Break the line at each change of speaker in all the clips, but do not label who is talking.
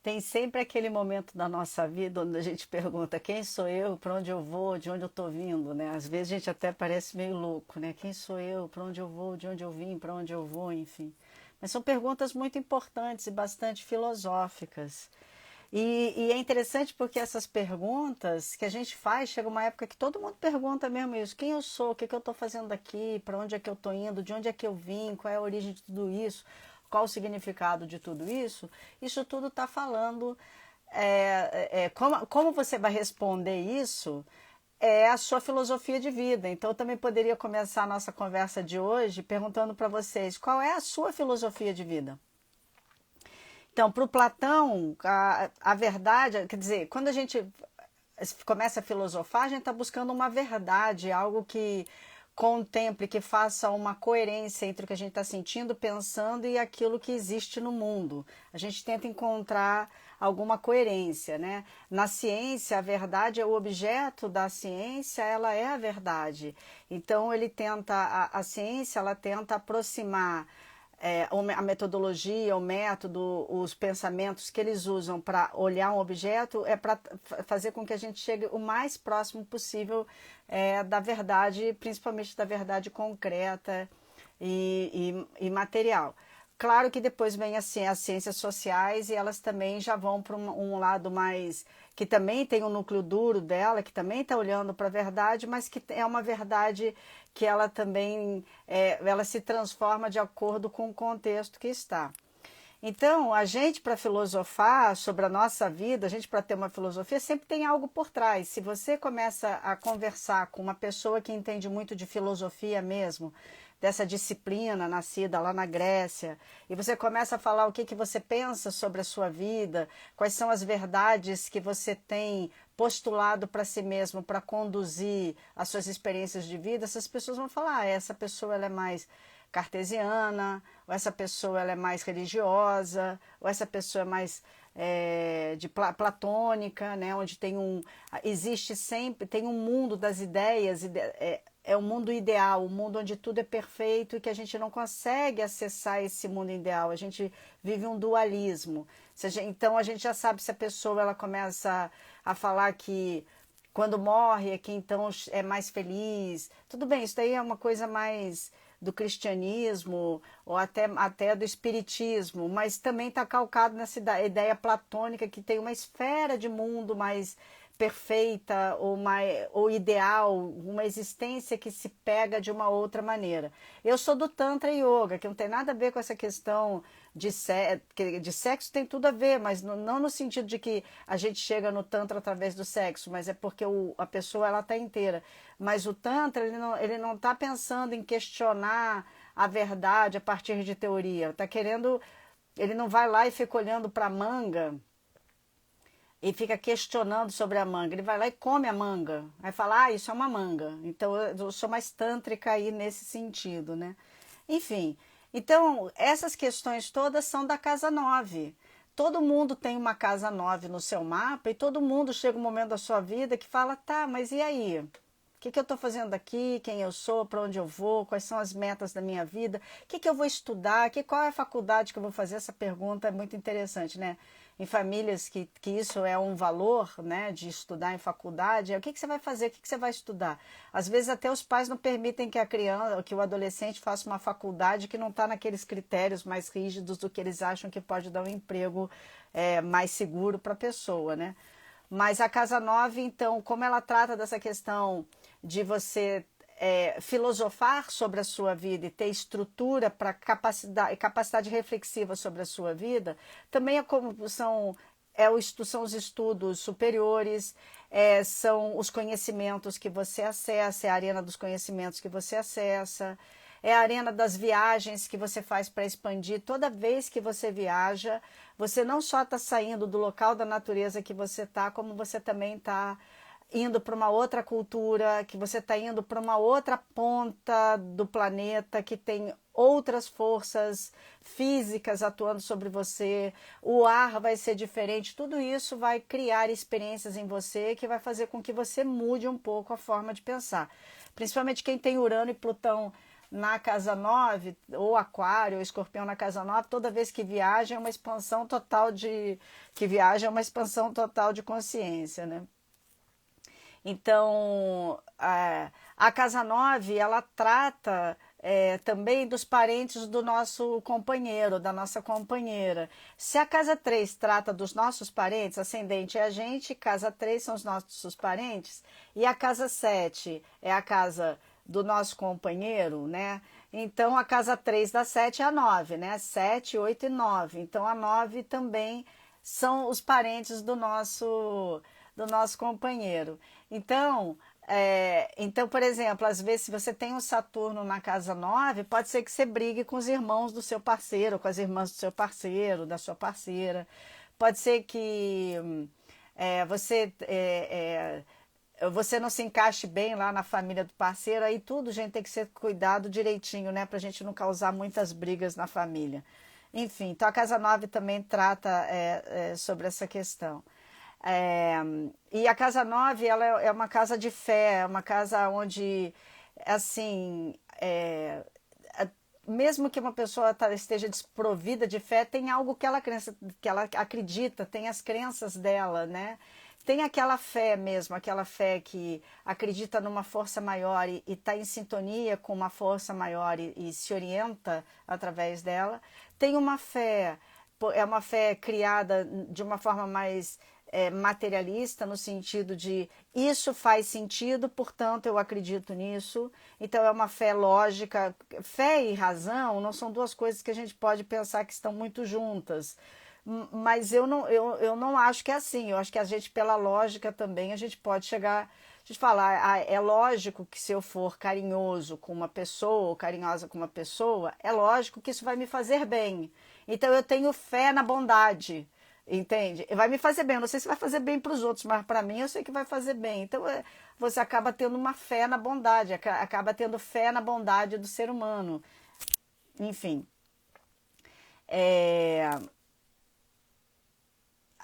Tem sempre aquele momento da nossa vida onde a gente pergunta quem sou eu, para onde eu vou, de onde eu estou vindo, né? Às vezes a gente até parece meio louco, né? Quem sou eu, para onde eu vou, de onde eu vim, para onde eu vou, enfim. Mas são perguntas muito importantes e bastante filosóficas. E é interessante porque essas perguntas que a gente faz, chega uma época que todo mundo pergunta mesmo isso: quem eu sou, o que, que eu estou fazendo aqui, para onde é que eu estou indo, de onde é que eu vim, qual é a origem de tudo isso, qual o significado de tudo isso. Isso tudo está falando. Como você vai responder isso é a sua filosofia de vida. Então, eu também poderia começar a nossa conversa de hoje perguntando para vocês qual é a sua filosofia de vida. Então, para o Platão, a verdade, quer dizer, quando a gente começa a filosofar, a gente está buscando uma verdade, algo que contemple, que faça uma coerência entre o que a gente está sentindo, pensando e aquilo que existe no mundo. A gente tenta encontrar alguma coerência, né? Na ciência, a verdade é o objeto da ciência, ela é a verdade. Então, ele tenta, a ciência, ela tenta aproximar a metodologia, o método, os pensamentos que eles usam para olhar um objeto é para fazer com que a gente chegue o mais próximo possível da verdade, principalmente da verdade concreta e material. Claro que depois vem assim, as ciências sociais e elas também já vão para um lado mais que também tem um núcleo duro dela, que também está olhando para a verdade, mas que é uma verdade que ela também ela se transforma de acordo com o contexto que está. Então, a gente para filosofar sobre a nossa vida, a gente para ter uma filosofia, sempre tem algo por trás. Se você começa a conversar com uma pessoa que entende muito de filosofia mesmo, dessa disciplina nascida lá na Grécia, e você começa a falar o que você pensa sobre a sua vida, quais são as verdades que você tem postulado para si mesmo para conduzir as suas experiências de vida, essas pessoas vão falar: essa pessoa ela é mais cartesiana, ou essa pessoa ela é mais religiosa, ou essa pessoa é mais platônica, né, onde existe sempre, tem um mundo das ideias, é o mundo ideal, o mundo onde tudo é perfeito e que a gente não consegue acessar esse mundo ideal, a gente vive um dualismo. Então a gente já sabe se a pessoa ela começa a falar que quando morre é que então é mais feliz. Tudo bem, isso daí é uma coisa mais do cristianismo ou até do espiritismo, mas também está calcado nessa ideia platônica que tem uma esfera de mundo mais perfeita ou ideal, uma existência que se pega de uma outra maneira. Eu sou do Tantra Yoga, que não tem nada a ver com essa questão de sexo, tem tudo a ver, mas não no sentido de que a gente chega no Tantra através do sexo, mas é porque a pessoa ela está inteira. Mas o Tantra ele não está pensando em questionar a verdade a partir de teoria. Está querendo, ele não vai lá e fica olhando para a manga e fica questionando sobre a manga. Ele vai lá e come a manga. Vai falar: isso é uma manga. Então eu sou mais tântrica aí nesse sentido, né? Enfim, então essas questões todas são da casa 9. Todo mundo tem uma casa 9 no seu mapa e todo mundo chega um momento da sua vida que fala: tá, mas e aí? O que eu estou fazendo aqui? Quem eu sou? Para onde eu vou? Quais são as metas da minha vida? O que eu vou estudar? Qual é a faculdade que eu vou fazer? Essa pergunta é muito interessante, né? Em famílias que isso é um valor, né, de estudar em faculdade, o que você vai fazer? O que você vai estudar? Às vezes até os pais não permitem que a criança, que o adolescente faça uma faculdade que não está naqueles critérios mais rígidos do que eles acham que pode dar um emprego mais seguro para a pessoa, né? Mas a Casa 9, então, como ela trata dessa questão de você filosofar sobre a sua vida e ter estrutura para capacidade reflexiva sobre a sua vida, também são os estudos superiores, são os conhecimentos que você acessa, é a arena dos conhecimentos que você acessa, é a arena das viagens que você faz para expandir. Toda vez que você viaja, você não só está saindo do local da natureza que você está, como você também está indo para uma outra cultura, que você está indo para uma outra ponta do planeta, que tem outras forças físicas atuando sobre você, o ar vai ser diferente, tudo isso vai criar experiências em você que vai fazer com que você mude um pouco a forma de pensar. Principalmente quem tem Urano e Plutão na casa 9 ou Aquário, ou Escorpião na casa 9, toda vez que viaja é uma expansão total de consciência, né? Então, a casa 9 ela trata também dos parentes do nosso companheiro, da nossa companheira. Se a casa 3 trata dos nossos parentes, ascendente é a gente, casa 3 são os nossos parentes, e a casa 7 é a casa do nosso companheiro, né? Então, a casa 3 da 7 é a 9, né? 7, 8 e 9. Então, a 9 também são os parentes do nosso companheiro. Então, por exemplo, às vezes, se você tem um Saturno na casa 9, pode ser que você brigue com os irmãos do seu parceiro, com as irmãs do seu parceiro, da sua parceira. Pode ser que você não se encaixe bem lá na família do parceiro, aí tudo, gente, tem que ser cuidado direitinho, né? Pra gente não causar muitas brigas na família. Enfim, então a casa 9 também trata sobre essa questão. É, e a casa 9 ela é uma casa de fé, é uma casa onde, assim, mesmo que uma pessoa esteja desprovida de fé, tem algo que ela acredita, tem as crenças dela, né? Tem aquela fé mesmo, aquela fé que acredita numa força maior e está em sintonia com uma força maior e se orienta através dela. Tem uma fé, é uma fé criada de uma forma mais materialista, no sentido de isso faz sentido, portanto eu acredito nisso. Então é uma fé lógica. Fé e razão não são duas coisas que a gente pode pensar que estão muito juntas. Mas eu não acho que é assim. Eu acho que a gente, pela lógica também, a gente pode chegar. A gente falar, é lógico que se eu for carinhoso com uma pessoa, ou carinhosa com uma pessoa, é lógico que isso vai me fazer bem. Então eu tenho fé na bondade. Entende? Vai me fazer bem. Eu não sei se vai fazer bem para os outros, mas para mim eu sei que vai fazer bem. Então você acaba tendo uma fé na bondade, acaba tendo fé na bondade do ser humano. Enfim.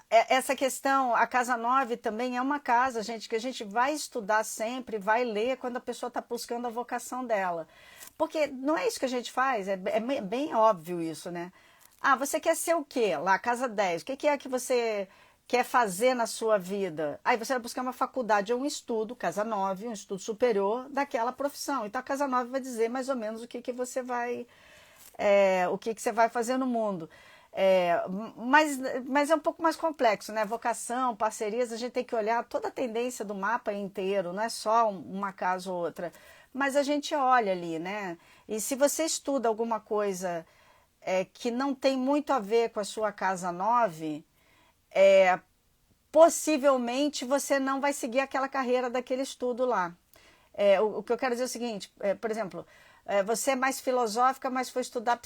Essa questão, a casa 9 também é uma casa, gente, que a gente vai estudar sempre, vai ler quando a pessoa está buscando a vocação dela. Porque não é isso que a gente faz, é bem óbvio isso, né? Ah, você quer ser o quê? Lá, casa 10. O que é que você quer fazer na sua vida? Aí você vai buscar uma faculdade ou um estudo, casa 9, um estudo superior daquela profissão. Então a casa 9 vai dizer mais ou menos o que você vai, o que você vai fazer no mundo. É, mas é um pouco mais complexo, né? Vocação, parcerias, a gente tem que olhar toda a tendência do mapa inteiro, não é só uma casa ou outra. Mas a gente olha ali, né? E se você estuda alguma coisa que não tem muito a ver com a sua casa 9, possivelmente você não vai seguir aquela carreira daquele estudo lá. O que eu quero dizer é o seguinte, por exemplo, você é mais filosófica, mas foi estudar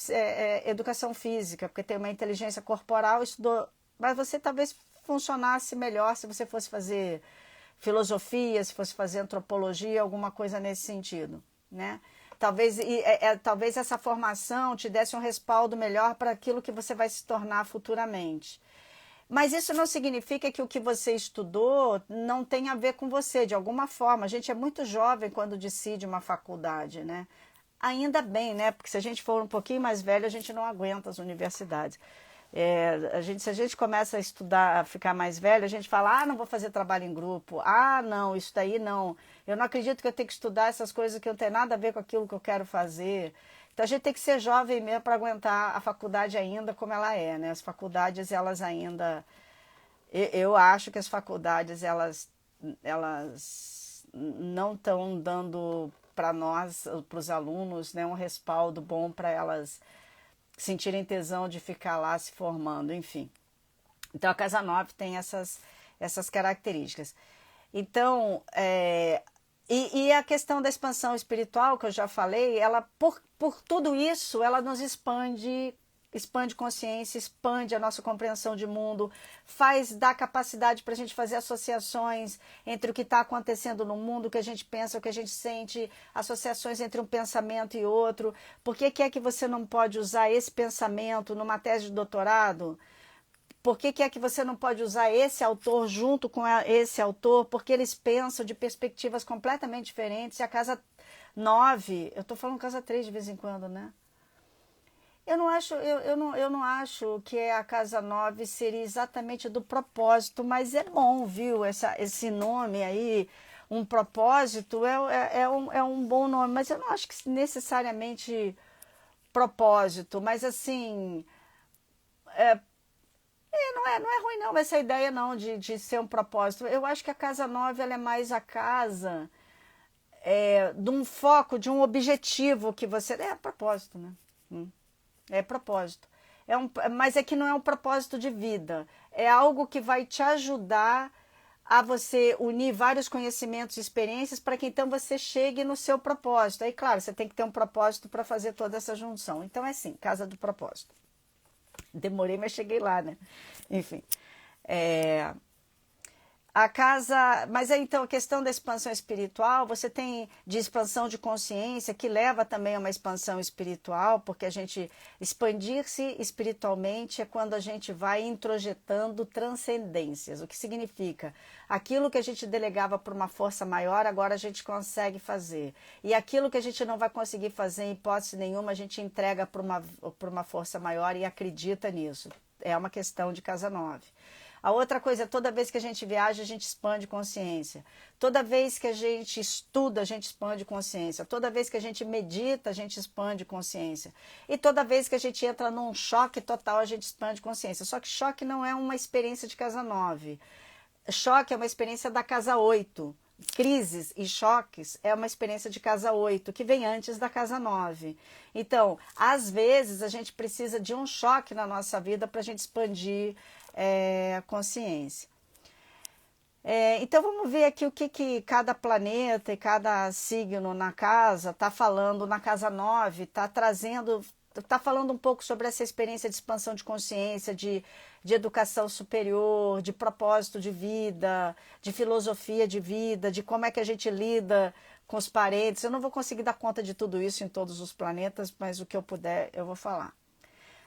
educação física, porque tem uma inteligência corporal, estudou, mas você talvez funcionasse melhor se você fosse fazer filosofia, se fosse fazer antropologia, alguma coisa nesse sentido, né? Talvez essa formação te desse um respaldo melhor para aquilo que você vai se tornar futuramente. Mas isso não significa que o que você estudou não tem a ver com você, de alguma forma. A gente é muito jovem quando decide uma faculdade, né? Ainda bem, né? Porque se a gente for um pouquinho mais velho, a gente não aguenta as universidades. Se a gente começa a estudar, a ficar mais velho, a gente fala, não vou fazer trabalho em grupo, não, isso daí não. Eu não acredito que eu tenho que estudar essas coisas que não tem nada a ver com aquilo que eu quero fazer. Então a gente tem que ser jovem mesmo para aguentar a faculdade ainda como ela é, né? As faculdades, elas ainda... Eu acho que as faculdades, elas não estão dando para nós, para os alunos, né, um respaldo bom para elas sentirem tesão de ficar lá se formando, enfim. Então a casa 9 tem essas características. Então, e a questão da expansão espiritual, que eu já falei, ela, por tudo isso, ela nos expande consciência, expande a nossa compreensão de mundo, dá capacidade para a gente fazer associações entre o que está acontecendo no mundo, o que a gente pensa, o que a gente sente, associações entre um pensamento e outro. Por que é que você não pode usar esse pensamento numa tese de doutorado? Por que é que você não pode usar esse autor junto com esse autor? Porque eles pensam de perspectivas completamente diferentes e 9, eu tô falando casa 3 de vez em quando, né? Eu não acho que a casa 9 seria exatamente do propósito, mas é bom, viu? Esse nome aí, um propósito, é um bom nome, mas eu não acho que necessariamente propósito, mas assim, não é ruim não essa ideia não de ser um propósito. Eu acho que a casa 9 ela é mais a casa de um foco, de um objetivo que você... É propósito, né? É propósito. Mas é que não é um propósito de vida. É algo que vai te ajudar a você unir vários conhecimentos e experiências para que então você chegue no seu propósito. Aí, claro, você tem que ter um propósito para fazer toda essa junção. Então é assim, casa do propósito. Demorei, mas cheguei lá, né? Enfim. É, a casa, mas aí então a questão da expansão espiritual, você tem de expansão de consciência, que leva também a uma expansão espiritual, porque a gente expandir-se espiritualmente é quando a gente vai introjetando transcendências. O que significa? Aquilo que a gente delegava para uma força maior, agora a gente consegue fazer. E aquilo que a gente não vai conseguir fazer em hipótese nenhuma, a gente entrega para uma força maior e acredita nisso. É uma questão de casa 9. A outra coisa, toda vez que a gente viaja, a gente expande consciência. Toda vez que a gente estuda, a gente expande consciência. Toda vez que a gente medita, a gente expande consciência. E toda vez que a gente entra num choque total, a gente expande consciência. Só que choque não é uma experiência de casa 9. Choque é uma experiência da casa 8. Crises e choques é uma experiência de casa 8, que vem antes da casa 9. Então, às vezes, a gente precisa de um choque na nossa vida para a gente expandir consciência. Então vamos ver aqui o que cada planeta e cada signo na casa está falando. Na casa 9 está trazendo, está falando um pouco sobre essa experiência de expansão de consciência, de educação superior, de propósito de vida, de filosofia de vida, de como é que a gente lida com os parentes. Eu não vou conseguir dar conta de tudo isso em todos os planetas, mas o que eu puder eu vou falar.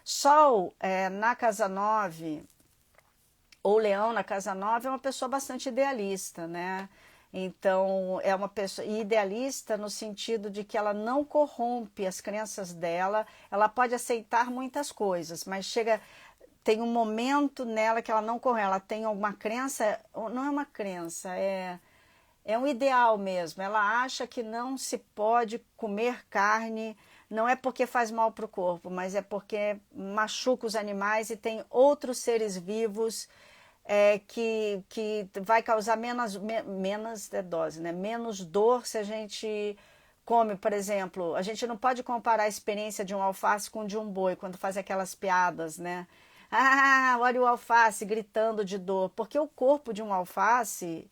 Sol na casa 9, ou Leão na casa 9, é uma pessoa bastante idealista, né? Então, é uma pessoa idealista no sentido de que ela não corrompe as crenças dela, ela pode aceitar muitas coisas, mas tem um momento nela que ela não corrompe, ela tem uma crença, não é uma crença, é um ideal mesmo. Ela acha que não se pode comer carne, não é porque faz mal para o corpo, mas é porque machuca os animais e tem outros seres vivos que vai causar menos dose, né? Menos dor se a gente come, por exemplo. A gente não pode comparar a experiência de um alface com de um boi, quando faz aquelas piadas, né? Ah, olha o alface gritando de dor, porque o corpo de um alface,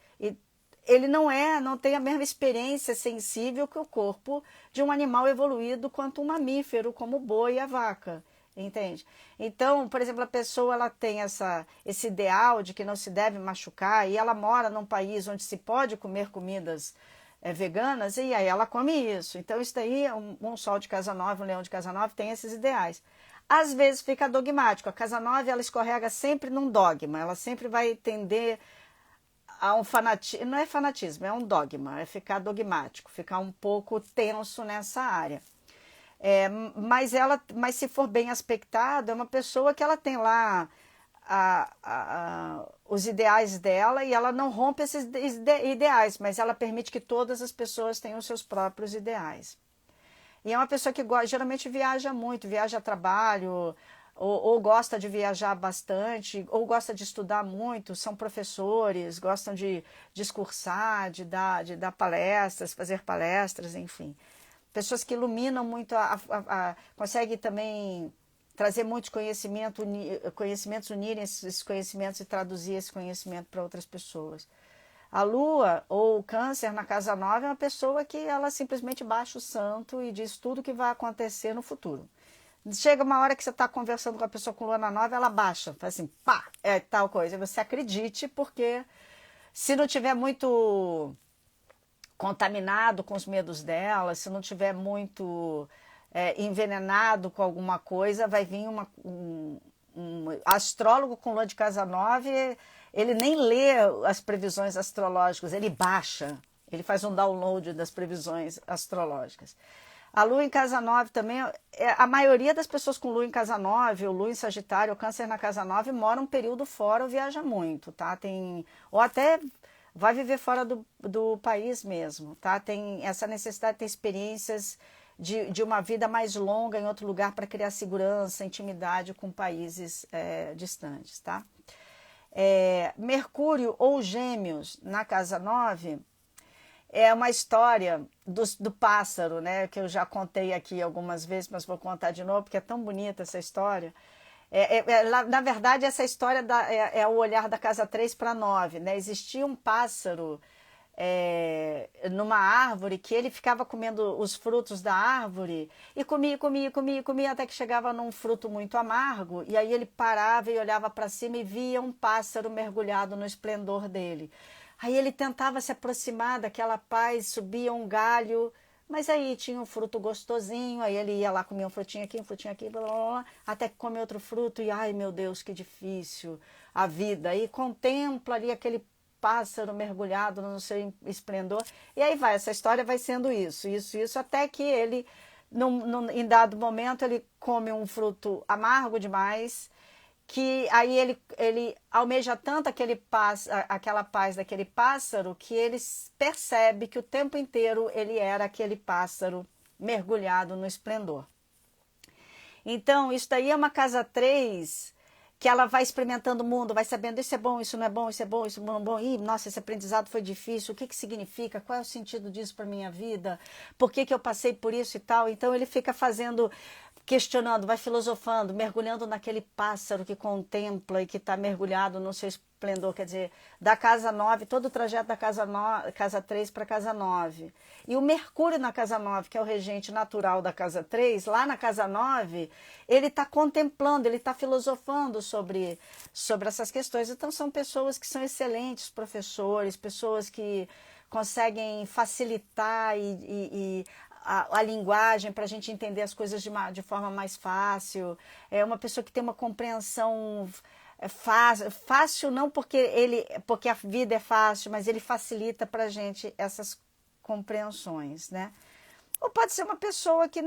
ele não tem a mesma experiência sensível que o corpo de um animal evoluído quanto um mamífero, como o boi e a vaca. Entende? Então, por exemplo, a pessoa ela tem esse ideal de que não se deve machucar e ela mora num país onde se pode comer comidas veganas e aí ela come isso. Então, isso daí, um sol de casa 9, um leão de casa 9 tem esses ideais. Às vezes fica dogmático. A casa 9 ela escorrega sempre num dogma, ela sempre vai tender a um fanatismo. Não é fanatismo, é um dogma, é ficar dogmático, ficar um pouco tenso nessa área. Mas se for bem aspectado, é uma pessoa que ela tem lá os ideais dela e ela não rompe esses ideais, mas ela permite que todas as pessoas tenham os seus próprios ideais. E é uma pessoa que geralmente viaja muito, viaja a trabalho, ou gosta de viajar bastante, ou gosta de estudar muito, são professores, gostam de discursar, de dar palestras, fazer palestras, enfim. Pessoas que iluminam muito, conseguem também trazer muitos conhecimentos, unirem esses conhecimentos e traduzir esse conhecimento para outras pessoas. A Lua ou o Câncer na casa 9 é uma pessoa que ela simplesmente baixa o santo e diz tudo o que vai acontecer no futuro. Chega uma hora que você está conversando com a pessoa com Lua na 9, ela baixa, faz assim, pá, é tal coisa. Você acredite, porque se não tiver muito contaminado com os medos dela, se não tiver muito envenenado com alguma coisa, vai vir um astrólogo com lua de casa 9, ele nem lê as previsões astrológicas, ele baixa, Ele faz um download das previsões astrológicas. A Lua em casa 9 também, a maioria das pessoas com Lua em casa 9, ou Lua em Sagitário, ou Câncer na casa 9, mora um período fora ou viaja muito, tá? Ou até vai viver fora do país mesmo, tá? Tem essa necessidade de ter experiências de uma vida mais longa em outro lugar para criar segurança, intimidade com países distantes, tá? Mercúrio ou Gêmeos na casa 9 é uma história do pássaro, né? Que eu já contei aqui algumas vezes, mas vou contar de novo, porque é tão bonita essa história. Na verdade, essa história é o olhar da casa 3 para 9, né? Existia um pássaro numa árvore que ele ficava comendo os frutos da árvore e comia até que chegava num fruto muito amargo, e aí ele parava e olhava para cima e via um pássaro mergulhado no esplendor dele. Aí ele tentava se aproximar daquela paz, subia um galho, mas aí tinha um fruto gostosinho, aí ele ia lá, comia um frutinho aqui, blá, blá, blá, até que come outro fruto e, ai meu Deus, que difícil a vida. E contempla ali aquele pássaro mergulhado no seu esplendor. E aí essa história vai sendo isso, até que ele, em dado momento, ele come um fruto amargo demais, que aí ele almeja tanto aquela paz daquele pássaro, que ele percebe que o tempo inteiro ele era aquele pássaro mergulhado no esplendor. Então, isso daí é uma casa 3, que ela vai experimentando o mundo, vai sabendo isso é bom, isso não é bom, isso é bom, isso não é bom. Ih, nossa, esse aprendizado foi difícil, o que significa? Qual é o sentido disso para a minha vida? Por que eu passei por isso e tal? Então ele fica questionando, vai filosofando, mergulhando naquele pássaro que contempla e que está mergulhado no seu esplendor, quer dizer, da casa 9, todo o trajeto da casa 3 para a casa 9. E o Mercúrio na casa 9, que é o regente natural da casa 3, lá na casa 9, ele está contemplando, ele está filosofando sobre essas questões. Então são pessoas que são excelentes professores, pessoas que conseguem facilitar a linguagem para a gente entender as coisas de forma mais fácil. É uma pessoa que tem uma compreensão fácil não porque a vida é fácil, mas ele facilita para a gente essas compreensões, né? Ou pode ser uma pessoa que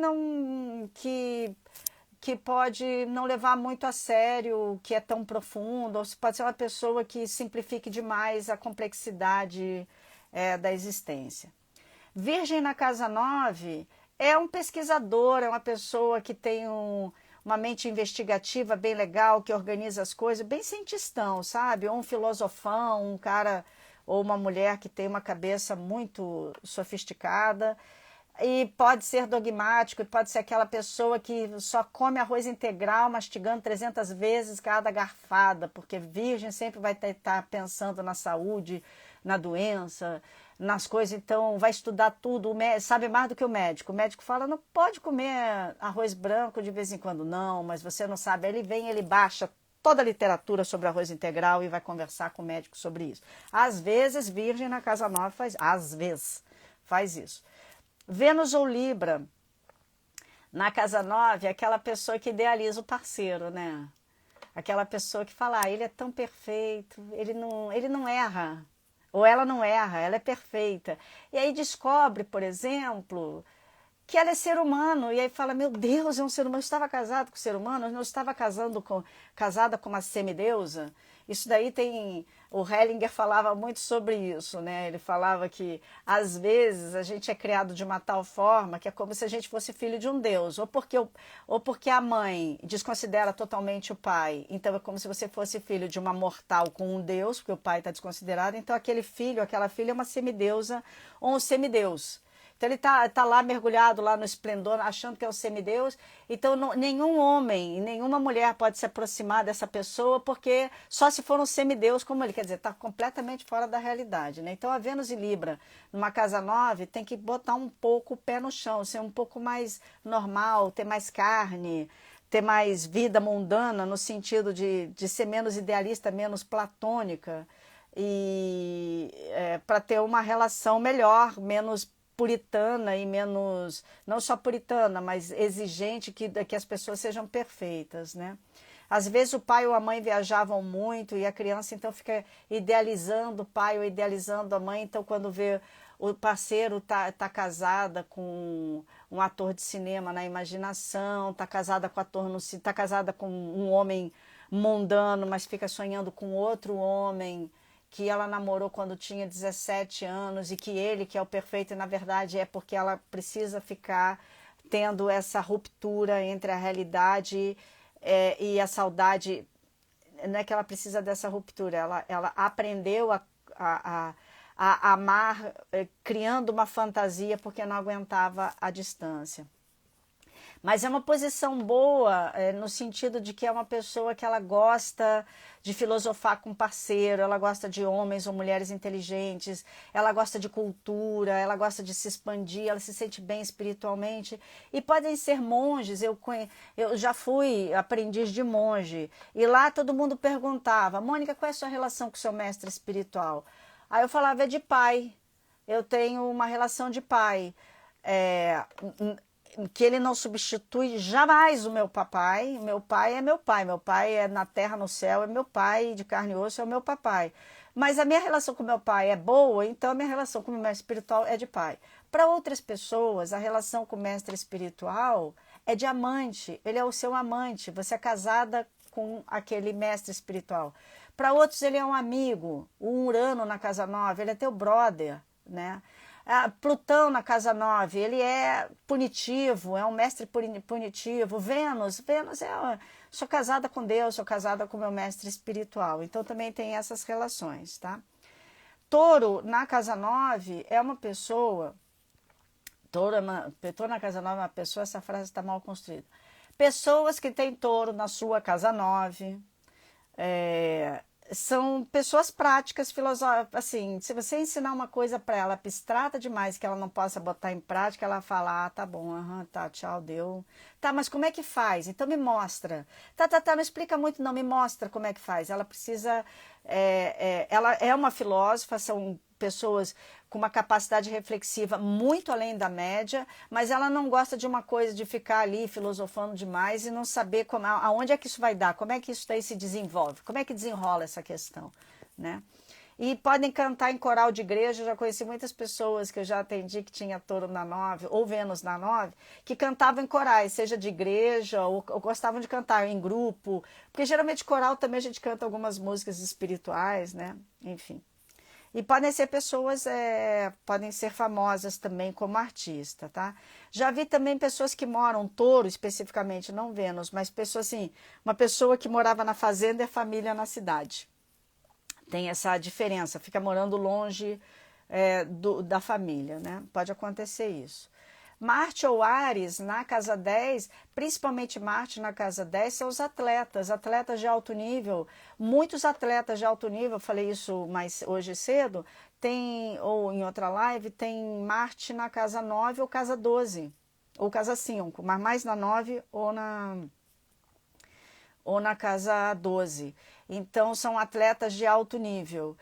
pode não levar muito a sério o que é tão profundo, ou pode ser uma pessoa que simplifique demais a complexidade da existência. Virgem na casa 9 é um pesquisador, é uma pessoa que tem uma mente investigativa bem legal, que organiza as coisas, bem cientistão, sabe? Ou um filosofão, um cara ou uma mulher que tem uma cabeça muito sofisticada. E pode ser dogmático, pode ser aquela pessoa que só come arroz integral, mastigando 300 vezes cada garfada, porque virgem sempre vai estar pensando na saúde, na doença, nas coisas, então vai estudar tudo, sabe mais do que o médico. O médico fala, não pode comer arroz branco de vez em quando, não, mas você não sabe. Aí ele baixa toda a literatura sobre arroz integral e vai conversar com o médico sobre isso. Às vezes, virgem na casa 9 faz isso. Vênus ou Libra na casa 9 é aquela pessoa que idealiza o parceiro, né? Aquela pessoa que fala, ele é tão perfeito, ele não erra. Ou ela não erra, ela é perfeita. E aí descobre, por exemplo, que ela é ser humano. E aí fala, meu Deus, é um ser humano. Eu estava casado com um ser humano, eu não estava casada com uma semideusa. Isso daí o Hellinger falava muito sobre isso, né? Ele falava que, às vezes, a gente é criado de uma tal forma que é como se a gente fosse filho de um deus. Ou porque a mãe desconsidera totalmente o pai. Então, é como se você fosse filho de uma mortal com um deus, porque o pai está desconsiderado. Então, aquele filho, aquela filha é uma semideusa ou um semideus. Então ele tá lá mergulhado lá no esplendor, achando que é um semideus. Então nenhum homem e nenhuma mulher pode se aproximar dessa pessoa, porque só se for um semideus como ele. Quer dizer, está completamente fora da realidade, né? Então a Vênus e Libra, numa casa 9, tem que botar um pouco o pé no chão, ser um pouco mais normal, ter mais carne, ter mais vida mundana, no sentido de ser menos idealista, menos platônica, e para ter uma relação melhor, menos puritana e menos, não só puritana, mas exigente que as pessoas sejam perfeitas, né? Às vezes o pai ou a mãe viajavam muito e a criança então fica idealizando o pai ou idealizando a mãe, então quando vê o parceiro tá casada com um ator de cinema na imaginação, tá casada com ator no tá casada com um homem mundano, mas fica sonhando com outro homem que ela namorou quando tinha 17 anos e que ele, que é o perfeito, e na verdade é porque ela precisa ficar tendo essa ruptura entre a realidade e a saudade. Não é que ela precisa dessa ruptura, ela aprendeu a, a amar criando uma fantasia porque não aguentava a distância. Mas é uma posição boa no sentido de que é uma pessoa que ela gosta de filosofar com parceiro, ela gosta de homens ou mulheres inteligentes, ela gosta de cultura, ela gosta de se expandir, ela se sente bem espiritualmente. E podem ser monges, eu já fui aprendiz de monge, e lá todo mundo perguntava, Mônica, qual é a sua relação com o seu mestre espiritual? Aí eu falava, é de pai, eu tenho uma relação de pai. Que ele não substitui jamais o meu pai. Meu pai é meu pai. Meu pai é na terra, no céu, é meu pai, de carne e osso é o meu papai. Mas a minha relação com meu pai é boa, então a minha relação com o meu mestre espiritual é de pai. Para outras pessoas, a relação com o mestre espiritual é de amante. Ele é o seu amante. Você é casada com aquele mestre espiritual. Para outros, ele é um amigo. O Urano na casa 9, ele é teu brother, né? Plutão na casa 9, ele é punitivo, é um mestre punitivo. Vênus sou casada com Deus, sou casada com meu mestre espiritual. Então também tem essas relações, tá? Touro na casa 9 é uma pessoa. Touro na casa 9 é uma pessoa, essa frase está mal construída. Pessoas que têm touro na sua casa 9, são pessoas práticas, filosóficas. Assim, se você ensinar uma coisa para ela abstrata demais que ela não possa botar em prática, ela fala, tá bom, tá, tchau, deu. Tá, mas como é que faz? Então me mostra. Tá, não explica muito, não, me mostra como é que faz. Ela precisa, ela é uma filósofa, são pessoas com uma capacidade reflexiva muito além da média, mas ela não gosta de uma coisa de ficar ali filosofando demais e não saber aonde é que isso vai dar, como é que isso daí se desenvolve, como é que desenrola essa questão, né? E podem cantar em coral de igreja. Eu já conheci muitas pessoas que eu já atendi que tinha touro na 9 ou Vênus na 9, que cantavam em corais, seja de igreja ou gostavam de cantar em grupo, porque geralmente coral também a gente canta algumas músicas espirituais, né? Enfim. E podem ser pessoas, podem ser famosas também como artista, tá? Já vi também pessoas que moram, touro especificamente, não Vênus, mas pessoas assim, uma pessoa que morava na fazenda e a família na cidade. Tem essa diferença, fica morando longe da família, né? Pode acontecer isso. Marte ou Áries na casa 10, principalmente Marte na casa 10, são os atletas de alto nível. Muitos atletas de alto nível, falei isso mais hoje cedo, ou em outra live, tem Marte na casa 9 ou casa 12, ou casa 5, mas mais na 9 ou na casa 12. Então, são atletas de alto nível.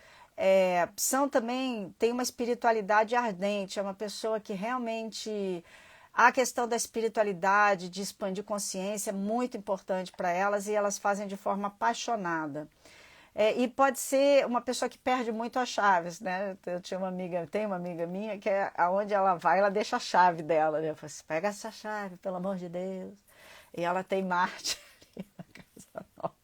São também, tem uma espiritualidade ardente, é uma pessoa que realmente a questão da espiritualidade, de expandir consciência é muito importante para elas e elas fazem de forma apaixonada. E pode ser uma pessoa que perde muito as chaves, né? Tenho uma amiga minha que aonde ela vai, ela deixa a chave dela, né? Eu falo assim, pega essa chave, pelo amor de Deus. E ela tem Marte ali na casa 9.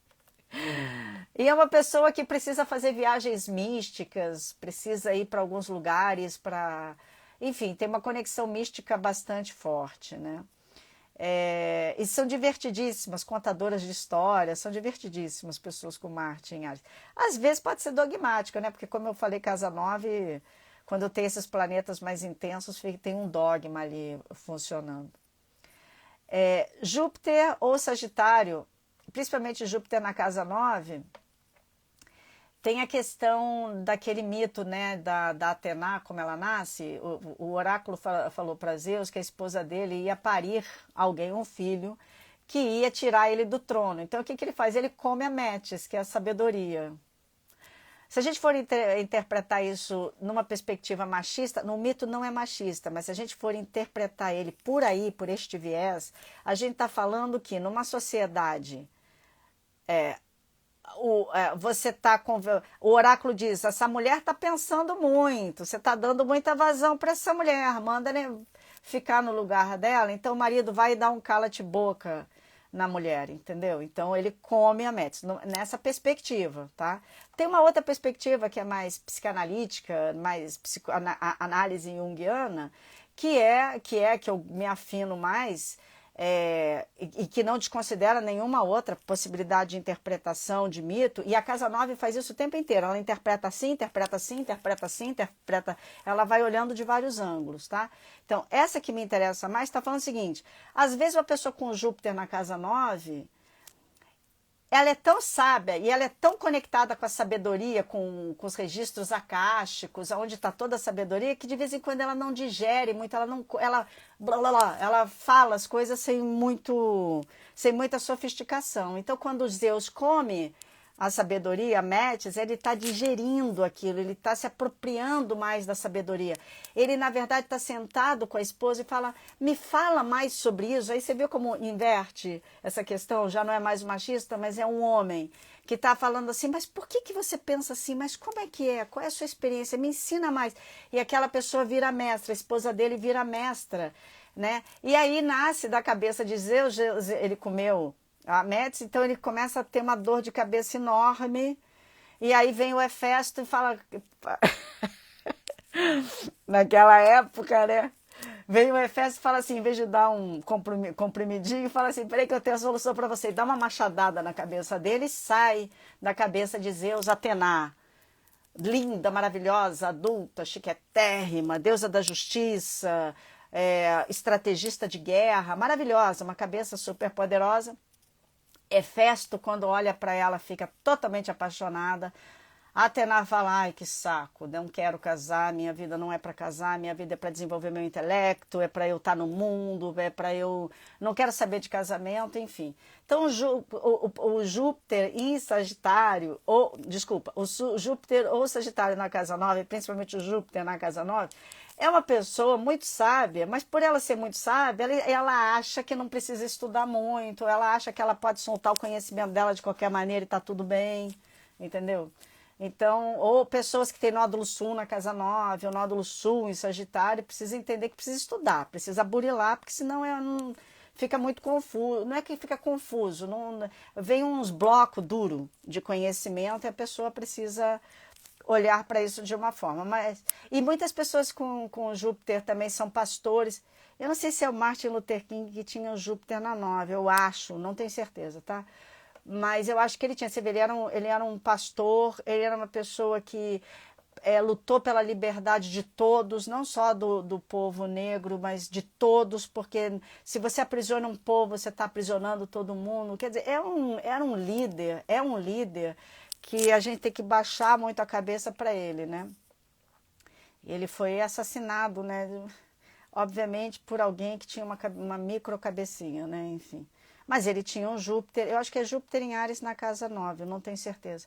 E é uma pessoa que precisa fazer viagens místicas, precisa ir para alguns lugares para... Enfim, tem uma conexão mística bastante forte, né? E são divertidíssimas, contadoras de histórias, são divertidíssimas pessoas com Marte em Áries. Às vezes pode ser dogmática, né? Porque como eu falei, casa 9, quando eu tenho esses planetas mais intensos, tem um dogma ali funcionando. Júpiter ou Sagitário, principalmente Júpiter na casa 9, tem a questão daquele mito, né, da Atena, como ela nasce. O oráculo falou para Zeus que a esposa dele ia parir alguém, um filho, que ia tirar ele do trono. Então o que ele faz? Ele come a Metis, que é a sabedoria. Se a gente for interpretar isso numa perspectiva machista, no mito não é machista, mas se a gente for interpretar ele por aí, por este viés, a gente está falando que numa sociedade você tá com. O oráculo diz: essa mulher está pensando muito, você está dando muita vazão para essa mulher, manda, né, ficar no lugar dela. Então o marido vai dar um cala-te-boca na mulher, entendeu? Então ele come a Métis, nessa perspectiva, tá? Tem uma outra perspectiva que é mais psicanalítica, mais análise junguiana, que eu me afino mais, e que não desconsidera nenhuma outra possibilidade de interpretação de mito, e a Casa 9 faz isso o tempo inteiro, ela interpreta assim, interpreta assim, interpreta assim, interpreta, ela vai olhando de vários ângulos, tá? Então, essa que me interessa mais está falando o seguinte: às vezes uma pessoa com Júpiter na Casa 9, ela é tão sábia e ela é tão conectada com a sabedoria, com os registros acásticos, onde está toda a sabedoria, que de vez em quando ela não digere muito, ela não, ela, blá, blá, blá, ela fala as coisas sem muita sofisticação. Então, quando Zeus come a sabedoria, Metis, ele está digerindo aquilo, ele está se apropriando mais da sabedoria. Ele, na verdade, está sentado com a esposa e fala: me fala mais sobre isso. Aí você viu como inverte essa questão, já não é mais machista, mas é um homem que está falando assim: mas por que você pensa assim? Mas como é que é? Qual é a sua experiência? Me ensina mais. E aquela pessoa vira mestra, a esposa dele vira mestra, né? E aí nasce da cabeça de Zeus, ele comeu a Métis, então ele começa a ter uma dor de cabeça enorme, e aí vem o Hefesto e fala, naquela época, né? Vem o Hefesto e fala assim, em vez de dar um comprimidinho, fala assim: peraí que eu tenho a solução para você. E dá uma machadada na cabeça dele e sai da cabeça de Zeus Atena, linda, maravilhosa, adulta, chiquetérrima, deusa da justiça, estrategista de guerra, maravilhosa, uma cabeça super poderosa. Hefesto, quando olha para ela, fica totalmente apaixonada. Atena fala: ai, que saco, não quero casar, minha vida não é para casar, minha vida é para desenvolver meu intelecto, é para eu estar no mundo, é para eu... não quero saber de casamento, enfim. Então, o Júpiter em Sagitário, Júpiter ou Sagitário na Casa 9, principalmente o Júpiter na Casa 9, é uma pessoa muito sábia, mas por ela ser muito sábia, ela acha que não precisa estudar muito, ela acha que ela pode soltar o conhecimento dela de qualquer maneira e está tudo bem, entendeu? Então, ou pessoas que têm nódulo sul na Casa 9, ou nódulo sul em Sagitário, precisa entender que precisa estudar, precisa burilar, porque senão fica muito confuso. Não é que fica confuso, vem uns blocos duros de conhecimento e a pessoa precisa olhar para isso de uma forma. E muitas pessoas com Júpiter também são pastores. Eu não sei se é o Martin Luther King que tinha o Júpiter na 9, eu acho, não tenho certeza, tá? Mas eu acho que ele tinha. Você vê, ele era um pastor, ele era uma pessoa que lutou pela liberdade de todos, não só do povo negro, mas de todos, porque se você aprisiona um povo, você está aprisionando todo mundo. Quer dizer, é um líder que a gente tem que baixar muito a cabeça para ele, né? Ele foi assassinado, né? Obviamente por alguém que tinha uma micro cabecinha, né? Enfim. Mas ele tinha um Júpiter, eu acho que é Júpiter em Áries na Casa 9, eu não tenho certeza.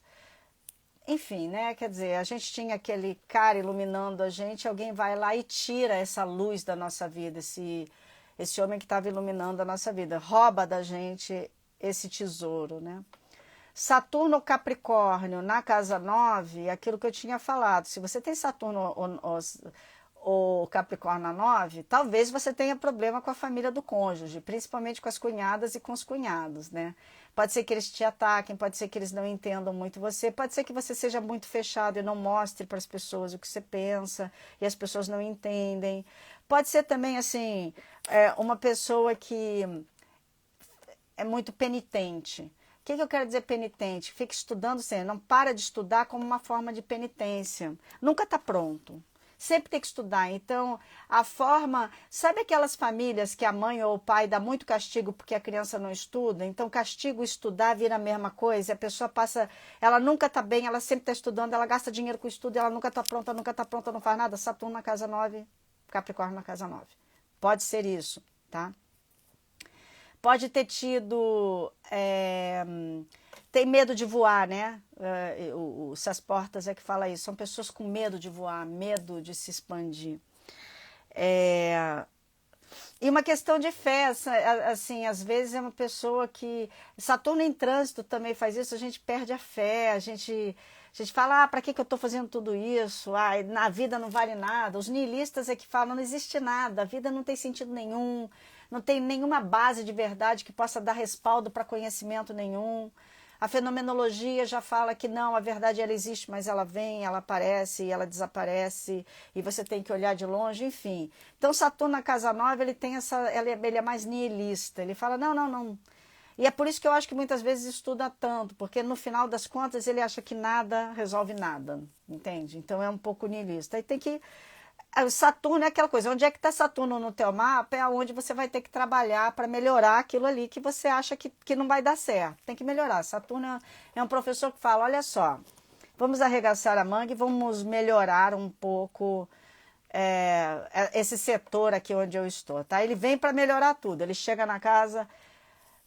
Enfim, né? Quer dizer, a gente tinha aquele cara iluminando a gente, alguém vai lá e tira essa luz da nossa vida, esse homem que estava iluminando a nossa vida, rouba da gente esse tesouro, né? Saturno Capricórnio na Casa 9, aquilo que eu tinha falado, se você tem Saturno ou Capricórnio na 9, talvez você tenha problema com a família do cônjuge, principalmente com as cunhadas e com os cunhados, né? Pode ser que eles te ataquem, pode ser que eles não entendam muito você, pode ser que você seja muito fechado e não mostre para as pessoas o que você pensa e as pessoas não entendem. Pode ser também, assim, uma pessoa que é muito penitente. O que eu quero dizer penitente? Fica estudando sempre, não para de estudar como uma forma de penitência. Nunca está pronto. Sempre tem que estudar. Então, a forma... Sabe aquelas famílias que a mãe ou o pai dá muito castigo porque a criança não estuda? Então, castigo e estudar vira a mesma coisa. A pessoa passa... Ela nunca está bem, ela sempre está estudando, ela gasta dinheiro com estudo, ela nunca está pronta, não faz nada. Saturno na Casa 9, Capricórnio na Casa 9. Pode ser isso, tá? Pode ter tido... tem medo de voar, né? O Essas Portas é que fala isso. São pessoas com medo de voar, medo de se expandir. E uma questão de fé, assim, às vezes é uma pessoa que... Saturno em trânsito também faz isso, a gente perde a fé, a gente fala, para que eu estou fazendo tudo isso? Na vida não vale nada. Os niilistas é que falam, não existe nada, a vida não tem sentido nenhum, não tem nenhuma base de verdade que possa dar respaldo para conhecimento nenhum. A fenomenologia já fala que não, a verdade ela existe, mas ela vem, ela aparece, ela desaparece, e você tem que olhar de longe, enfim. Então Saturno na casa 9, ele tem ele é mais nihilista, ele fala, não, não, não. E é por isso que eu acho que muitas vezes estuda tanto, porque no final das contas ele acha que nada resolve nada, entende? Então é um pouco nihilista. Aí tem que... O Saturno é aquela coisa, onde é que está Saturno no teu mapa é onde você vai ter que trabalhar para melhorar aquilo ali que você acha que não vai dar certo. Tem que melhorar. Saturno é um professor que fala, olha só, vamos arregaçar a manga e vamos melhorar um pouco esse setor aqui onde eu estou, tá? Ele vem para melhorar tudo, ele chega na casa...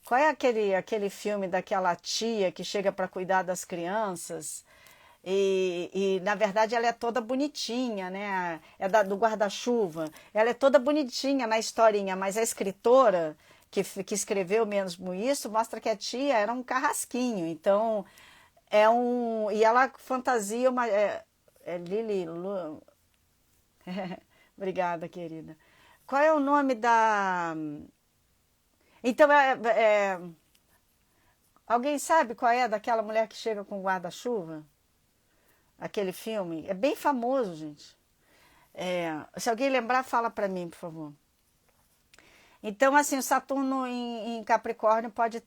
Qual é aquele filme daquela tia que chega para cuidar das crianças na verdade ela é toda bonitinha, né? Do guarda-chuva. Ela é toda bonitinha na historinha, mas a escritora que escreveu mesmo isso mostra que a tia era um carrasquinho. Então e ela fantasia uma Lili obrigada, querida. Qual é o nome da... Então, alguém sabe qual é daquela mulher que chega com guarda-chuva? Aquele filme? É bem famoso, gente. Se alguém lembrar, fala para mim, por favor. Então, assim, o Saturno em Capricórnio pode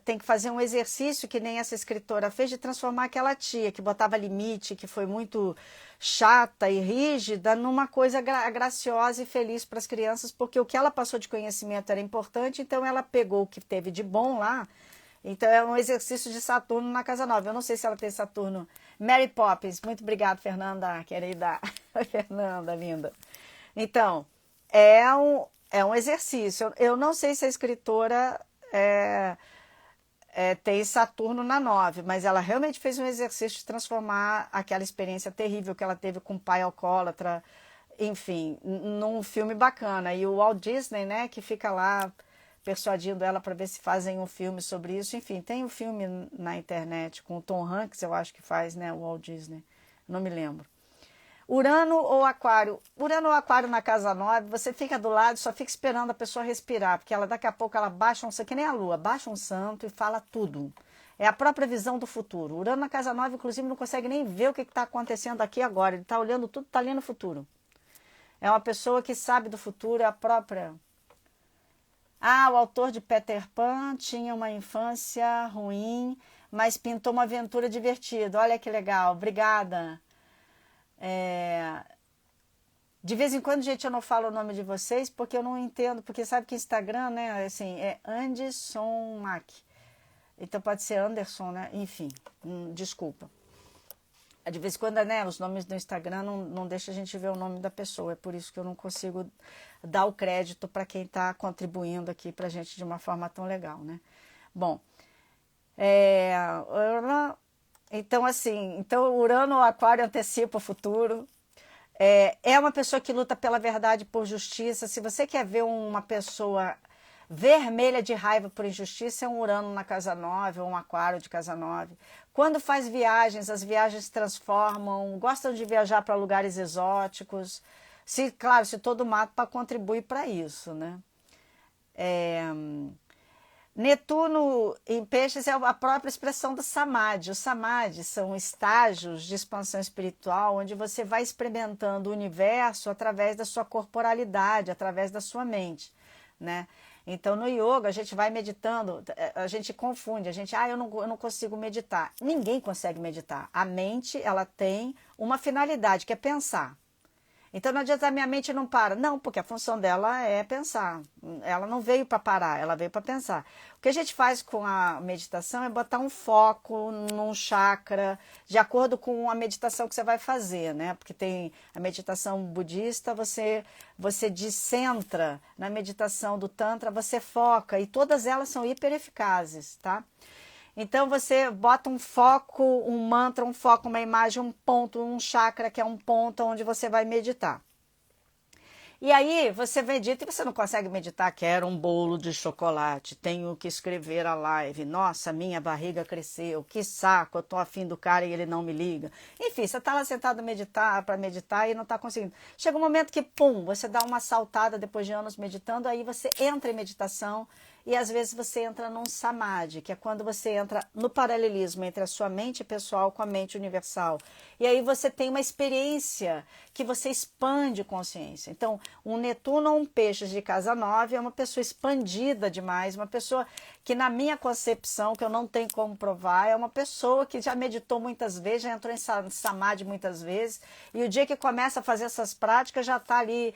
tem que fazer um exercício que nem essa escritora fez de transformar aquela tia que botava limite, que foi muito chata e rígida, numa coisa graciosa e feliz para as crianças, porque o que ela passou de conhecimento era importante, então ela pegou o que teve de bom lá. Então é um exercício de Saturno na casa 9. Eu não sei se ela tem Saturno. Mary Poppins, muito obrigada, Fernanda, querida. Fernanda, linda. Então, é um exercício. Eu não sei se a escritora tem Saturno na 9, mas ela realmente fez um exercício de transformar aquela experiência terrível que ela teve com o pai alcoólatra, enfim, num filme bacana. E o Walt Disney, né, que fica lá persuadindo ela para ver se fazem um filme sobre isso. Enfim, tem um filme na internet com o Tom Hanks, eu acho que faz, né, o Walt Disney, não me lembro. Urano ou Aquário? Urano ou Aquário na casa 9, você fica do lado, só fica esperando a pessoa respirar, porque daqui a pouco ela baixa um santo, que nem a Lua, baixa um santo e fala tudo. É a própria visão do futuro. Urano na casa 9, inclusive, não consegue nem ver o que está acontecendo aqui agora. Ele está olhando tudo, está ali no futuro. É uma pessoa que sabe do futuro, é a própria... o autor de Peter Pan tinha uma infância ruim, mas pintou uma aventura divertida. Olha que legal, obrigada. De vez em quando, gente, eu não falo o nome de vocês porque eu não entendo, porque sabe que Instagram, né, assim, é Anderson Mac. Então pode ser Anderson, né? Enfim, desculpa. De vez em quando, né, os nomes do Instagram não deixam a gente ver o nome da pessoa, é por isso que eu não consigo dar o crédito para quem está contribuindo aqui para a gente de uma forma tão legal, né? Bom, então assim, Urano ou Aquário antecipa o futuro. É uma pessoa que luta pela verdade e por justiça. Se você quer ver uma pessoa vermelha de raiva por injustiça, é um Urano na casa 9 ou um Aquário de casa 9. Quando faz viagens, as viagens se transformam, gostam de viajar para lugares exóticos. Claro, se todo o mapa contribui para isso, né? Netuno em Peixes é a própria expressão do Samadhi. Os Samadhis são estágios de expansão espiritual onde você vai experimentando o universo através da sua corporalidade, através da sua mente, né? Então, no yoga, a gente vai meditando, a gente confunde, eu não consigo meditar. Ninguém consegue meditar. A mente, ela tem uma finalidade, que é pensar. Então não adianta a minha mente não para. Não, porque a função dela é pensar. Ela não veio para parar, ela veio para pensar. O que a gente faz com a meditação é botar um foco num chakra, de acordo com a meditação que você vai fazer, né? Porque tem a meditação budista, você descentra. Na meditação do Tantra, você foca. E todas elas são hiper eficazes, tá? Então você bota um foco, um mantra, um foco, uma imagem, um ponto, um chakra, que é um ponto onde você vai meditar. E aí você medita e você não consegue meditar. Quero um bolo de chocolate, tenho que escrever a live. Nossa, minha barriga cresceu, que saco, eu tô afim do cara e ele não me liga. Enfim, você tá lá sentado para meditar e não tá conseguindo. Chega um momento que, pum, você dá uma saltada depois de anos meditando, aí você entra em meditação. E às vezes você entra num samadhi, que é quando você entra no paralelismo entre a sua mente pessoal com a mente universal. E aí você tem uma experiência que você expande consciência. Então, um Netuno ou um Peixes de casa 9 é uma pessoa expandida demais, uma pessoa que, na minha concepção, que eu não tenho como provar, é uma pessoa que já meditou muitas vezes, já entrou em samadhi muitas vezes, e o dia que começa a fazer essas práticas já está ali.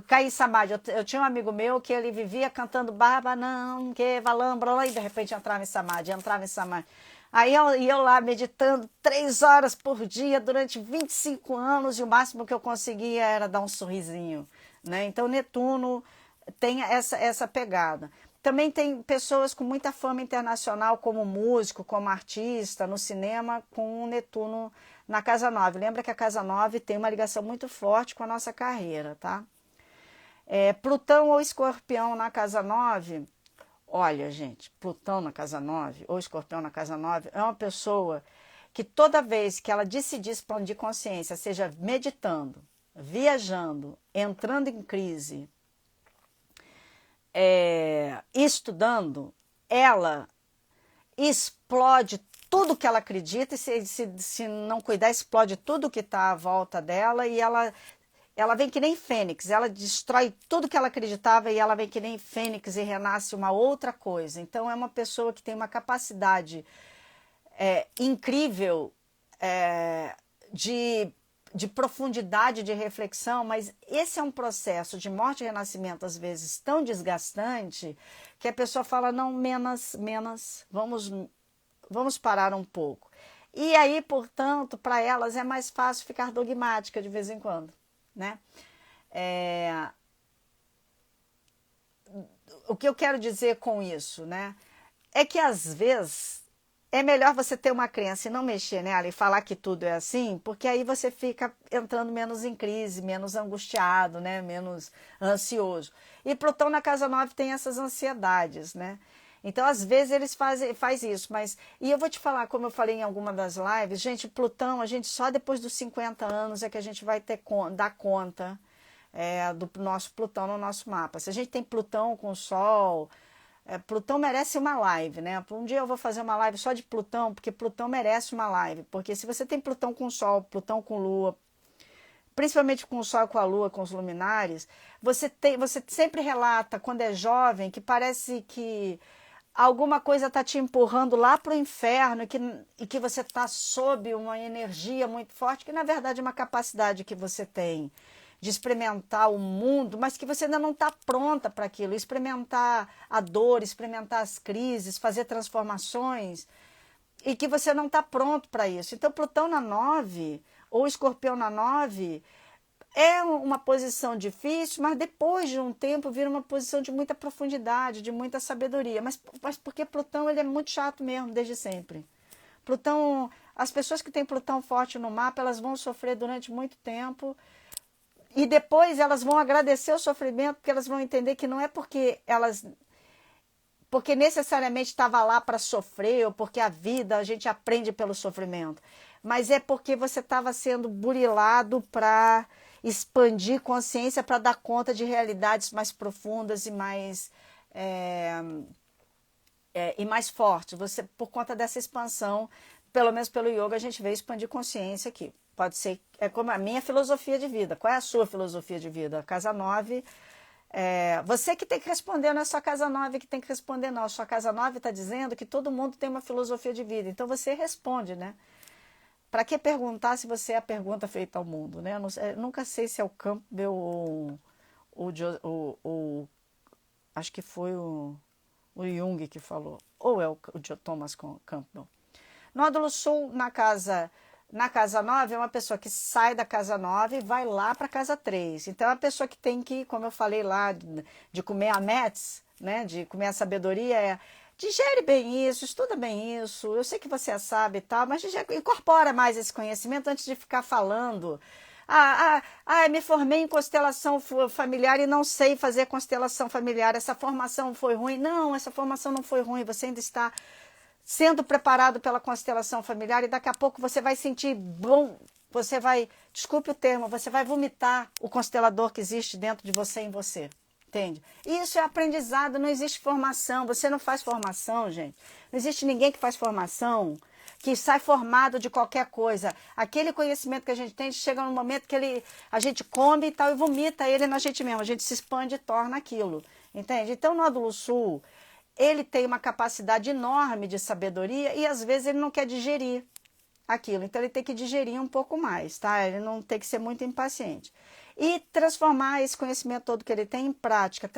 Caí em samadhi. Eu tinha um amigo meu que ele vivia cantando Baba não, que valambra, e de repente entrava em samadhi. Aí eu lá meditando 3 horas por dia durante 25 anos e o máximo que eu conseguia era dar um sorrisinho, né? Então Netuno tem essa pegada. Também tem pessoas com muita fama internacional como músico, como artista, no cinema, com o Netuno na casa 9. Lembra que a casa 9 tem uma ligação muito forte com a nossa carreira, tá? Plutão ou Escorpião na casa 9, olha, gente, Plutão na casa 9 ou Escorpião na casa 9 é uma pessoa que toda vez que ela decidir expandir consciência, seja meditando, viajando, entrando em crise, estudando, ela explode tudo que ela acredita e se não cuidar, explode tudo que está à volta dela e ela vem que nem fênix, ela destrói tudo que ela acreditava e ela vem que nem fênix e renasce uma outra coisa. Então é uma pessoa que tem uma capacidade incrível de profundidade de reflexão, mas esse é um processo de morte e renascimento às vezes tão desgastante que a pessoa fala, não, menos, vamos parar um pouco. E aí, portanto, para elas é mais fácil ficar dogmática de vez em quando. Né? O que eu quero dizer com isso, né? É que às vezes é melhor você ter uma crença e não mexer nela e falar que tudo é assim, porque aí você fica entrando menos em crise, menos angustiado, né? Menos ansioso. E Plutão na casa 9 tem essas ansiedades, né? Então, às vezes, eles faz isso, mas... E eu vou te falar, como eu falei em alguma das lives, gente, Plutão, a gente só depois dos 50 anos é que a gente vai dar conta do nosso Plutão no nosso mapa. Se a gente tem Plutão com Sol, Plutão merece uma live, né? Um dia eu vou fazer uma live só de Plutão, porque Plutão merece uma live. Porque se você tem Plutão com Sol, Plutão com Lua, principalmente com o Sol, com a Lua, com os luminares, você sempre relata, quando é jovem, que parece que alguma coisa está te empurrando lá para o inferno e que você está sob uma energia muito forte, que na verdade é uma capacidade que você tem de experimentar o mundo, mas que você ainda não está pronta para aquilo, experimentar a dor, experimentar as crises, fazer transformações, e que você não está pronto para isso. Então Plutão na 9, ou Escorpião na 9, é uma posição difícil, mas depois de um tempo vira uma posição de muita profundidade, de muita sabedoria. Mas porque Plutão ele é muito chato mesmo, desde sempre. Plutão, as pessoas que têm Plutão forte no mapa, elas vão sofrer durante muito tempo e depois elas vão agradecer o sofrimento, porque elas vão entender que não é porque necessariamente estava lá para sofrer, ou porque a vida a gente aprende pelo sofrimento, mas é porque você estava sendo burilado para expandir consciência, para dar conta de realidades mais profundas e mais fortes. Você, por conta dessa expansão, pelo menos pelo yoga, a gente veio expandir consciência aqui. Pode ser, é como a minha filosofia de vida. Qual é a sua filosofia de vida? A casa 9, você que tem que responder, não é sua casa 9 que tem que responder, não. A sua casa 9 está dizendo que todo mundo tem uma filosofia de vida. Então você responde, né? Para que perguntar se você é a pergunta feita ao mundo, né? Eu nunca sei se é o Campbell ou acho que foi o Jung que falou, ou é o Thomas Campbell. Nódulo Sul na casa 9 é uma pessoa que sai da casa 9 e vai lá para a casa 3. Então é uma pessoa que tem que, como eu falei lá, de comer a Metz, né? De comer a sabedoria, digere bem isso, estuda bem isso, eu sei que você sabe e tal, mas incorpora mais esse conhecimento antes de ficar falando Me formei em constelação familiar e não sei fazer constelação familiar. Essa formação foi ruim. Não, essa formação não foi ruim. Você ainda está sendo preparado pela constelação familiar e daqui a pouco você vai sentir bom, você vai, desculpe o termo, você vai vomitar o constelador que existe dentro de você em você. Entende? Isso é aprendizado, não existe formação. Você não faz formação, gente. Não existe ninguém que faz formação que sai formado de qualquer coisa. Aquele conhecimento que a gente tem, chega num momento que a gente come e tal e vomita ele na gente mesmo. A gente se expande e torna aquilo. Entende? Então, o nódulo sul, ele tem uma capacidade enorme de sabedoria e às vezes ele não quer digerir aquilo. Então, ele tem que digerir um pouco mais, tá? Ele não tem que ser muito impaciente. E transformar esse conhecimento todo que ele tem em prática,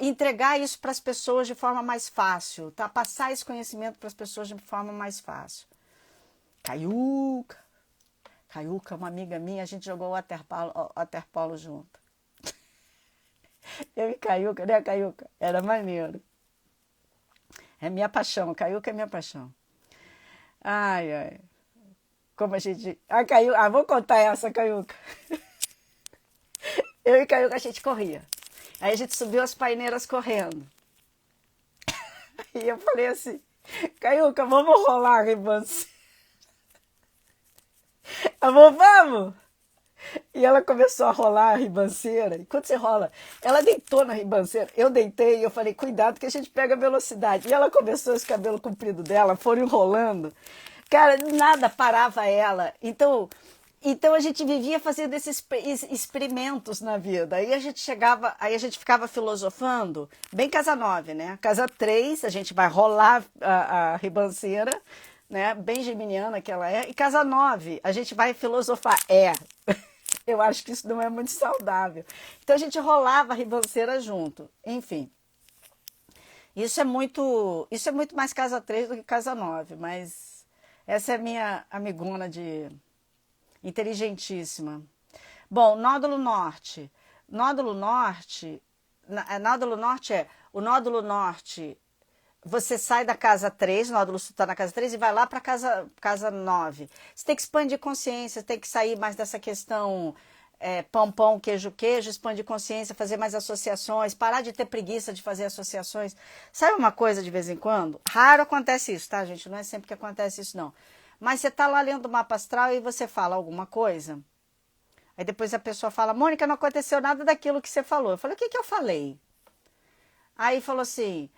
entregar isso para as pessoas de forma mais fácil, tá? Passar esse conhecimento para as pessoas de forma mais fácil. Caiuca, uma amiga minha, a gente jogou waterpolo junto. Eu e Caiuca, né, Caiuca? Era maneiro. É minha paixão, Caiuca é minha paixão. Ai, ai. Como a gente... Caiuca... vou contar essa, Caiuca. Eu e Caiuca, a gente corria. Aí a gente subiu as paineiras correndo. E eu falei assim, Caiuca, vamos rolar a ribanceira? Amor, vamos! E ela começou a rolar a ribanceira. E quando você rola, ela deitou na ribanceira. Eu deitei e eu falei, cuidado que a gente pega velocidade. E ela começou esse cabelo comprido dela, foram enrolando. Cara, nada parava ela. Então a gente vivia fazendo esses experimentos na vida. Aí a gente ficava filosofando, bem casa 9, né? Casa 3, a gente vai rolar a ribanceira, né? Bem geminiana que ela é. E casa 9, a gente vai filosofar. Eu acho que isso não é muito saudável. Então a gente rolava a ribanceira junto. Enfim. Isso é muito mais casa 3 do que casa 9, mas essa é a minha amigona inteligentíssima. Bom, nódulo norte. Nódulo norte o nódulo norte, você sai da casa 3, o nódulo sul está na casa 3 e vai lá para casa 9. Você tem que expandir consciência, tem que sair mais dessa questão pão, queijo, expandir consciência, fazer mais associações, parar de ter preguiça de fazer associações. Sabe uma coisa de vez em quando? Raro acontece isso, tá, gente? Não é sempre que acontece isso, não. Mas você está lá lendo o mapa astral e você fala alguma coisa. Aí depois a pessoa fala, Mônica, não aconteceu nada daquilo que você falou. Eu falei, o que eu falei? Aí falou assim,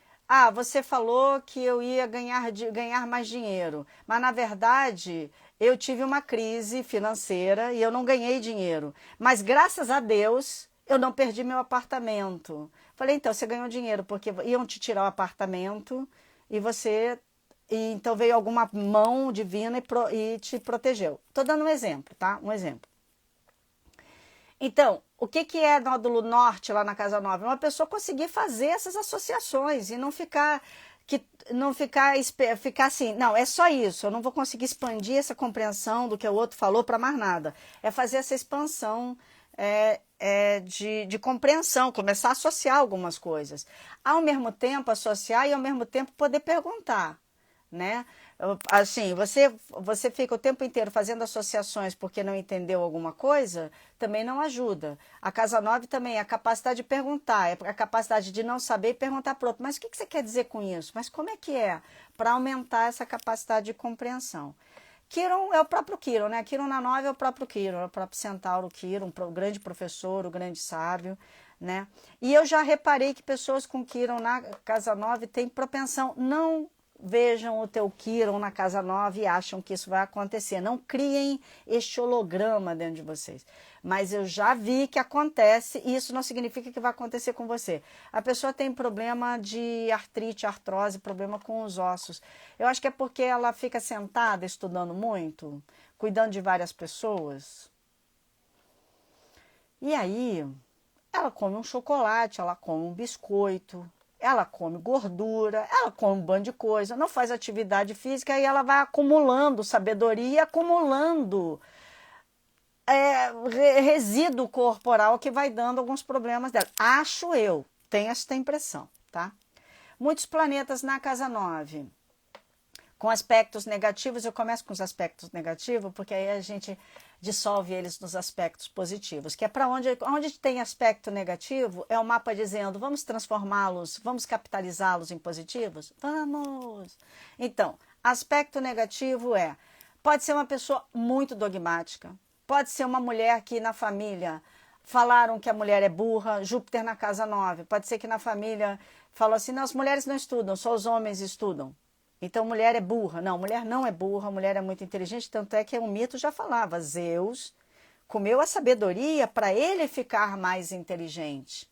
você falou que eu ia ganhar mais dinheiro. Mas na verdade, eu tive uma crise financeira e eu não ganhei dinheiro. Mas graças a Deus, eu não perdi meu apartamento. Falei, então, você ganhou dinheiro porque iam te tirar o apartamento e então veio alguma mão divina e te protegeu. Estou dando um exemplo, tá? Um exemplo. Então, o que é nódulo norte lá na casa 9? Uma pessoa conseguir fazer essas associações e não ficar assim, não, é só isso, eu não vou conseguir expandir essa compreensão do que o outro falou para mais nada. É fazer essa expansão de compreensão, começar a associar algumas coisas. Ao mesmo tempo associar e ao mesmo tempo poder perguntar. Né? Assim, você fica o tempo inteiro fazendo associações porque não entendeu alguma coisa, também não ajuda. A casa 9 também é a capacidade de perguntar, é a capacidade de não saber e perguntar para o outro, mas o que você quer dizer com isso? Mas como é que é? Para aumentar essa capacidade de compreensão. Quiron é o próprio Quiron, né? Quiron na 9 é o próprio Quiron, é o próprio centauro Quiron, o grande professor, o grande sábio, né? E eu já reparei que pessoas com Quiron na casa 9 têm propensão, não vejam o teu Quiron na casa 9 e acham que isso vai acontecer. Não criem este holograma dentro de vocês. Mas eu já vi que acontece e isso não significa que vai acontecer com você. A pessoa tem problema de artrite, artrose, problema com os ossos. Eu acho que é porque ela fica sentada estudando muito, cuidando de várias pessoas. E aí, ela come um chocolate, ela come um biscoito, ela come gordura, ela come um bando de coisa, não faz atividade física e ela vai acumulando sabedoria, acumulando resíduo corporal que vai dando alguns problemas dela. Acho eu, tenho esta impressão, tá? Muitos planetas na casa 9. Com aspectos negativos, eu começo com os aspectos negativos, porque aí a gente dissolve eles nos aspectos positivos, que é para onde tem aspecto negativo, é o mapa dizendo, vamos transformá-los, vamos capitalizá-los em positivos? Vamos! Então, aspecto negativo pode ser uma pessoa muito dogmática, pode ser uma mulher que na família falaram que a mulher é burra, Júpiter na casa 9, pode ser que na família falou assim, não, as mulheres não estudam, só os homens estudam. Então, mulher é burra. Não, mulher não é burra, mulher é muito inteligente. Tanto é que um mito já falava, Zeus comeu a sabedoria para ele ficar mais inteligente,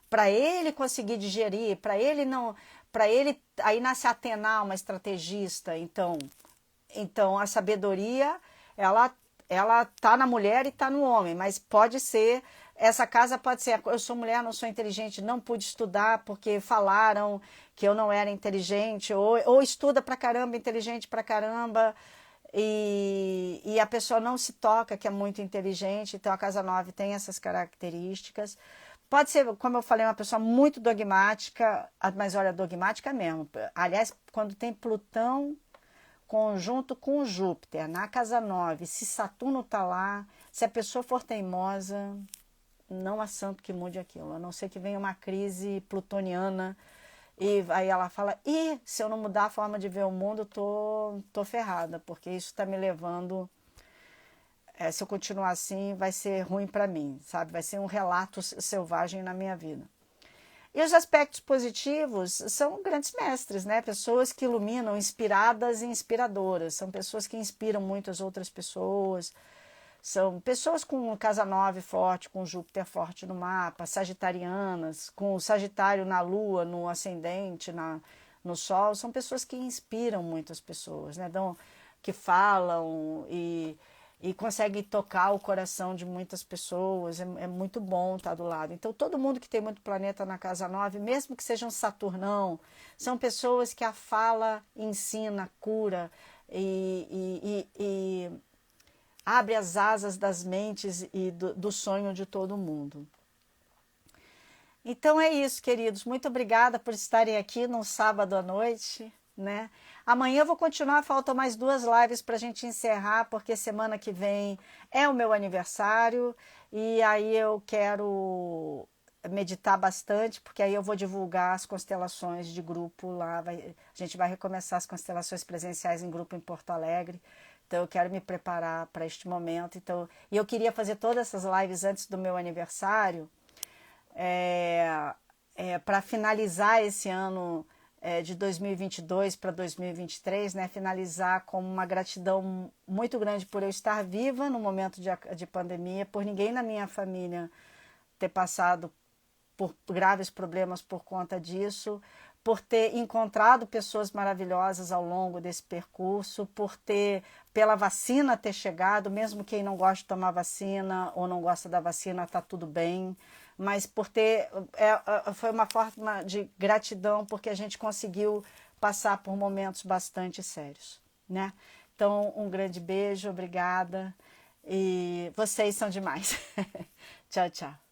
para ele conseguir digerir, para ele não, para ele, aí nasce Atena, uma estrategista. Então a sabedoria, ela tá na mulher e tá no homem, mas pode ser, essa casa pode ser, eu sou mulher, não sou inteligente, não pude estudar porque falaram que eu não era inteligente, ou estuda pra caramba, inteligente pra caramba, e a pessoa não se toca que é muito inteligente, então a casa 9 tem essas características. Pode ser, como eu falei, uma pessoa muito dogmática, mas olha, dogmática mesmo. Aliás, quando tem Plutão conjunto com Júpiter na casa 9, se Saturno está lá, se a pessoa for teimosa, não há santo que mude aquilo, a não ser que venha uma crise plutoniana e aí ela fala, se eu não mudar a forma de ver o mundo, tô ferrada, porque isso está me levando, se eu continuar assim, vai ser ruim para mim, sabe? Vai ser um relato selvagem na minha vida. E os aspectos positivos são grandes mestres, né? Pessoas que iluminam, inspiradas e inspiradoras. São pessoas que inspiram muitas outras pessoas. São pessoas com casa 9 forte, com Júpiter forte no mapa, sagitarianas, com o Sagitário na Lua, no ascendente, no Sol. São pessoas que inspiram muitas pessoas, né? Que falam e consegue tocar o coração de muitas pessoas, é muito bom estar do lado. Então, todo mundo que tem muito planeta na casa 9, mesmo que seja um Saturnão, são pessoas que a fala ensina, cura e abre as asas das mentes e do sonho de todo mundo. Então é isso, queridos. Muito obrigada por estarem aqui no sábado à noite, né? Amanhã eu vou continuar, faltam mais 2 lives para a gente encerrar, porque semana que vem é o meu aniversário e aí eu quero meditar bastante, porque aí eu vou divulgar as constelações de grupo lá, a gente vai recomeçar as constelações presenciais em grupo em Porto Alegre, então eu quero me preparar para este momento. Então, e eu queria fazer todas essas lives antes do meu aniversário, para finalizar esse ano de 2022 para 2023, né, finalizar com uma gratidão muito grande por eu estar viva no momento de pandemia, por ninguém na minha família ter passado por graves problemas por conta disso, por ter encontrado pessoas maravilhosas ao longo desse percurso, pela vacina ter chegado, mesmo quem não gosta de tomar vacina ou não gosta da vacina, está tudo bem, mas foi uma forma de gratidão porque a gente conseguiu passar por momentos bastante sérios, né? Então, um grande beijo, obrigada, e vocês são demais. Tchau, tchau.